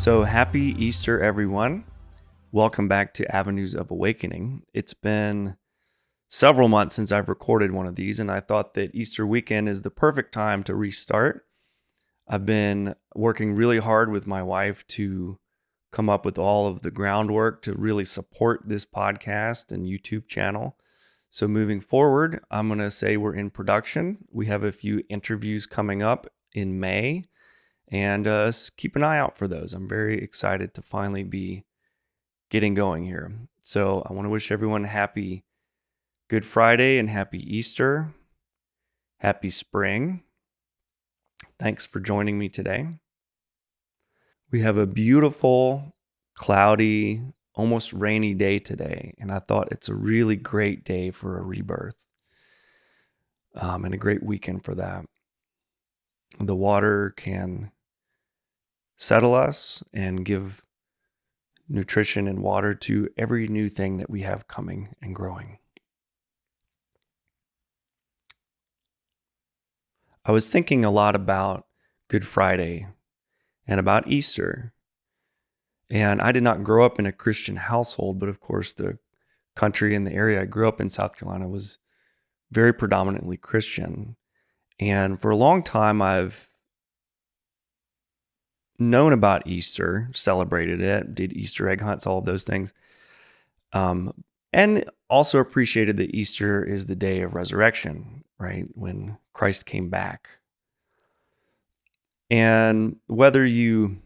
So happy Easter, everyone. Welcome back to Avenues of Awakening. It's been several months since I've recorded one of these, and I thought that Easter weekend is the perfect time to restart. I've been working really hard with my wife to come up with all of the groundwork to really support this podcast and YouTube channel. So moving forward, I'm going to say we're in production. We have a few interviews coming up in May. And keep an eye out for those. I'm very excited to finally be getting going here. So I want to wish everyone happy Good Friday and happy Easter. Happy spring. Thanks for joining me today. We have a beautiful, cloudy, almost rainy day today. And I thought it's a really great day for a rebirth and a great weekend for that. The water can settle us and give nutrition and water to every new thing that we have coming and growing. I was thinking a lot about Good Friday and about Easter. And I did not grow up in a Christian household, but of course the country and the area I grew up in, South Carolina, was very predominantly Christian. And for a long time, I've known about Easter, celebrated it, did Easter egg hunts, all of those things. And also appreciated that Easter is the day of resurrection, right? When Christ came back. And whether you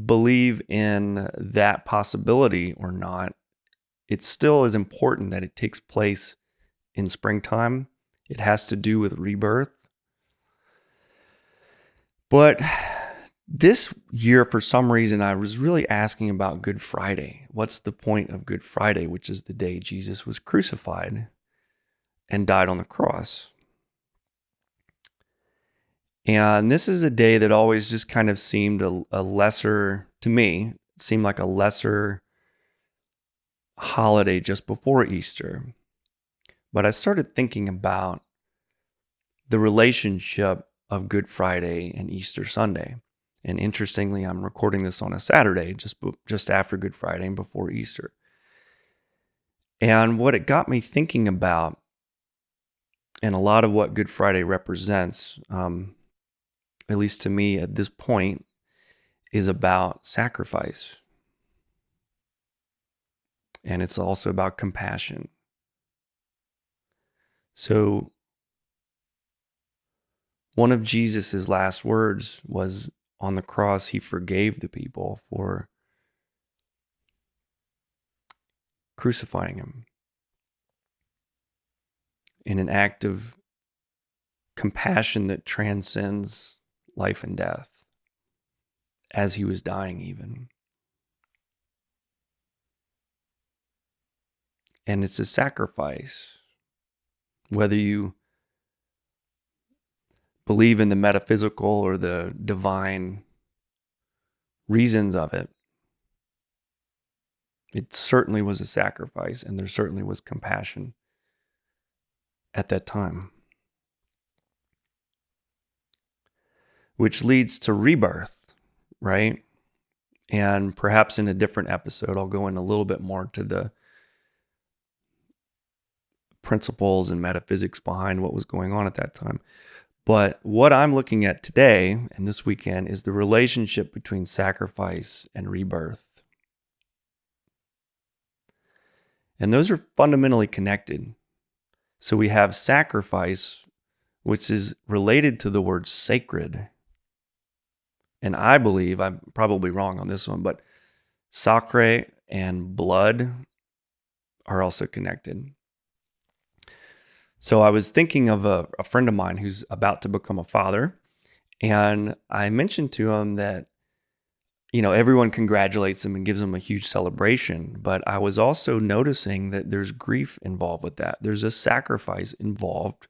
believe in that possibility or not, it still is important that it takes place in springtime. It has to do with rebirth. But this year, for some reason, I was really asking about Good Friday. What's the point of Good Friday, which is the day Jesus was crucified and died on the cross? And this is a day that always just kind of seemed a lesser, to me, seemed like a lesser holiday just before Easter. But I started thinking about the relationship of Good Friday and Easter Sunday. And interestingly, I'm recording this on a Saturday, just after Good Friday and before Easter. And what it got me thinking about, and a lot of what Good Friday represents, at least to me at this point, is about sacrifice. And it's also about compassion. So one of Jesus's last words was, on the cross, he forgave the people for crucifying him in an act of compassion that transcends life and death, as he was dying even. And it's a sacrifice, whether you believe in the metaphysical or the divine reasons of it. It certainly was a sacrifice, and there certainly was compassion at that time. Which leads to rebirth, right? And perhaps in a different episode, I'll go in a little bit more to the principles and metaphysics behind what was going on at that time. But what I'm looking at today and this weekend is the relationship between sacrifice and rebirth. And those are fundamentally connected. So we have sacrifice, which is related to the word sacred. And I believe, I'm probably wrong on this one, but sacre and blood are also connected. So I was thinking of a friend of mine who's about to become a father, and I mentioned to him that, everyone congratulates him and gives him a huge celebration, but I was also noticing that there's grief involved with that. There's a sacrifice involved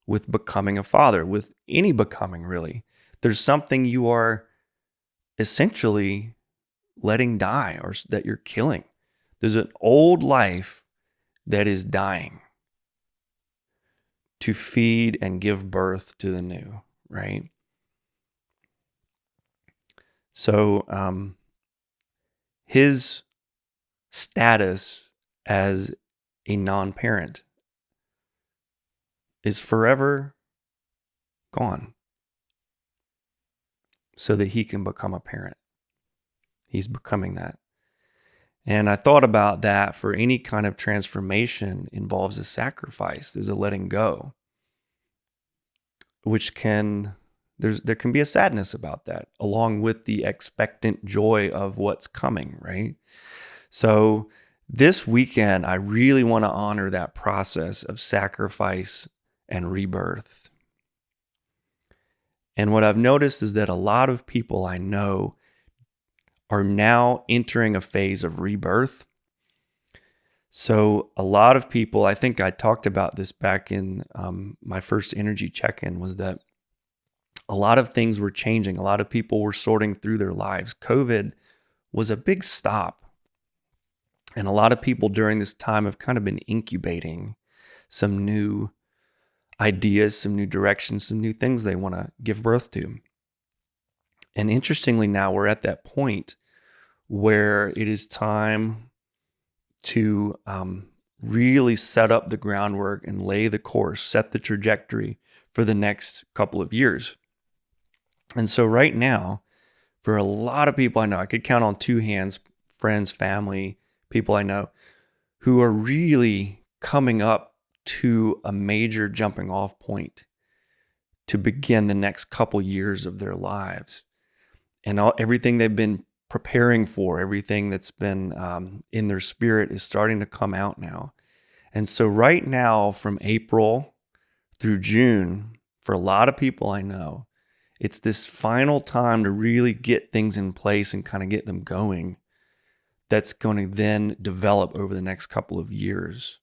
with becoming a father, with any becoming, really. There's something you are essentially letting die or that you're killing. There's an old life that is dying to feed and give birth to the new, right? So his status as a non-parent is forever gone so that he can become a parent. He's becoming that. And I thought about that. For any kind of transformation involves a sacrifice. There's a letting go, which there can be a sadness about that, along with the expectant joy of what's coming, right? So this weekend, I really want to honor that process of sacrifice and rebirth. And what I've noticed is that a lot of people I know are now entering a phase of rebirth. So a lot of people, I think I talked about this back in my first energy check-in, was that a lot of things were changing. A lot of people were sorting through their lives. COVID was a big stop. And a lot of people during this time have kind of been incubating some new ideas, some new directions, some new things they want to give birth to. And interestingly, now we're at that point where it is time to really set up the groundwork and lay the course, set the trajectory for the next couple of years. And so right now, for a lot of people I know, I could count on two hands, friends, family, people I know, who are really coming up to a major jumping off point to begin the next couple years of their lives. And everything they've been preparing for, everything that's been in their spirit is starting to come out now. And so right now, from April through June, for a lot of people I know, it's this final time to really get things in place and kind of get them going that's going to then develop over the next couple of years.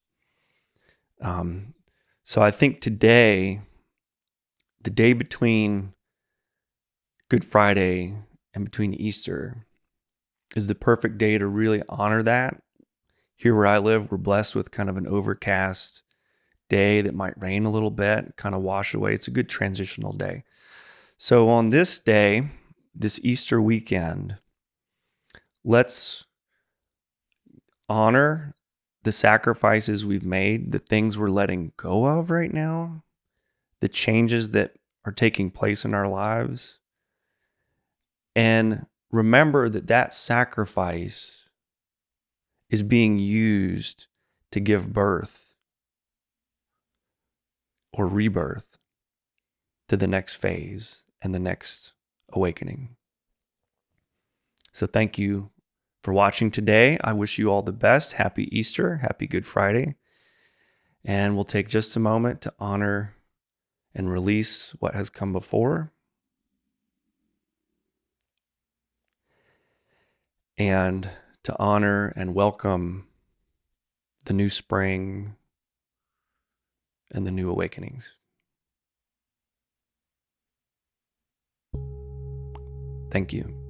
So I think today, the day between Good Friday and between Easter, is the perfect day to really honor that. Here where I live, we're blessed with kind of an overcast day that might rain a little bit, kind of wash away. It's a good transitional day. So on this day, this Easter weekend, let's honor the sacrifices we've made, the things we're letting go of right now, the changes that are taking place in our lives, and remember that that sacrifice is being used to give birth or rebirth to the next phase and the next awakening. So thank you for watching today. I wish you all the best. Happy Easter. Happy Good Friday. And we'll take just a moment to honor and release what has come before, and to honor and welcome the new spring and the new awakenings. Thank you.